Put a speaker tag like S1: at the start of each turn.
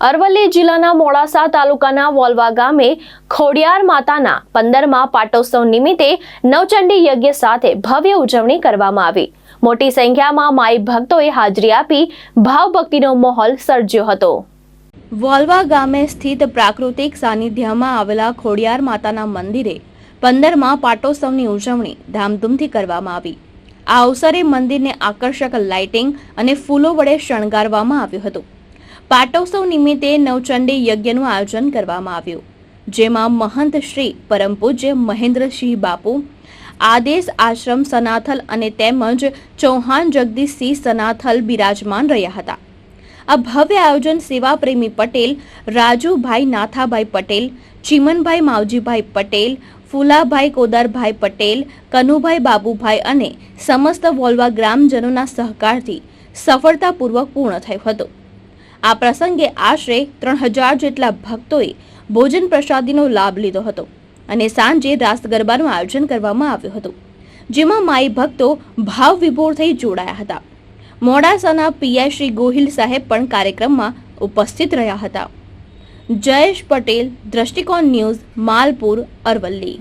S1: અરવલ્લી જિલ્લાના મોડાસા તાલુકાના વોલવા ગામે ખોડિયાર માતાના 15મા પાટોત્સવ નિમિત્તે નવચંડી યજ્ઞ સાથે ભવ્ય ઉજવણી કરવામાં આવી। મોટી સંખ્યામાં માઈ ભક્તોએ હાજરી આપી ભાવભક્તિનો માહોલ સર્જ્યો હતો। વોલવા ગામે સ્થિત પ્રાકૃતિક સાનિધ્યમાં આવેલા ખોડિયાર માતાના મંદિરે 15મા પાટોત્સવની ઉજવણી ધામધૂમથી કરવામાં આવી। આ અવસરે મંદિરને આકર્ષક લાઇટિંગ અને ફૂલો વડે શણગારવામાં આવ્યું હતું। પાટોત્સવ નિમિત્તે નવચંડી યજ્ઞનું આયોજન કરવામાં આવ્યું, જેમાં મહંત શ્રી પરમ પૂજ્ય મહેન્દ્રસિંહ બાપુ, આદેશ આશ્રમ સનાથલ અને તેમજ ચૌહાણ જગદીશસિંહ સનાથલ બિરાજમાન રહ્યા હતા। આ ભવ્ય આયોજન સેવા પ્રેમી પટેલ રાજુભાઈ નાથાભાઈ પટેલ, ચીમનભાઈ માવજીભાઈ પટેલ, ફુલાભાઈ કોદારભાઈ પટેલ, કનુભાઈ બાબુભાઈ અને સમસ્ત વોલવા ગ્રામજનોના સહકારથી સફળતાપૂર્વક પૂર્ણ થયું હતું। આ પ્રસંગે આશરે 3000 જેટલા ભક્તોએ ભોજન પ્રસાદીનો લાભ લીધો હતો અને સાંજે રાસ ગરબાનું આયોજન કરવામાં આવ્યું હતું, જેમાં માઈ ભક્તો ભાવ વિભોર થઈ જોડાયા હતા। મોડાસાના પીઆઈ શ્રી ગોહિલ સાહેબ પણ કાર્યક્રમમાં ઉપસ્થિત રહ્યા હતા। જયેશ પટેલ, દ્રષ્ટિકોણ ન્યૂઝ, માલપુર, અરવલ્લી।